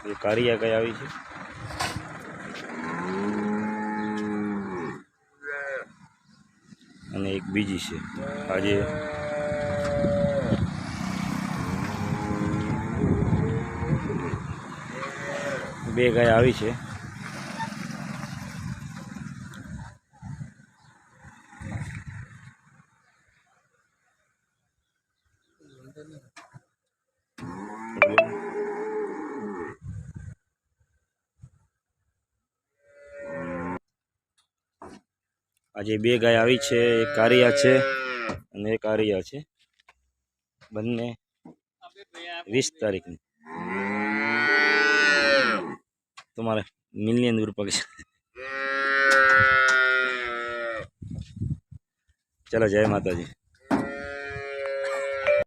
ये कारिया गाय आई है અને એક બીજી છે આજે બે ગાય આવી છે આજે બે ગાય આવી છે એક કારિયા છે અને એક આરિયા છે બંને 20 તારીખની તમારે મિલિયન રૂપિયા ચલો જય માતાજી।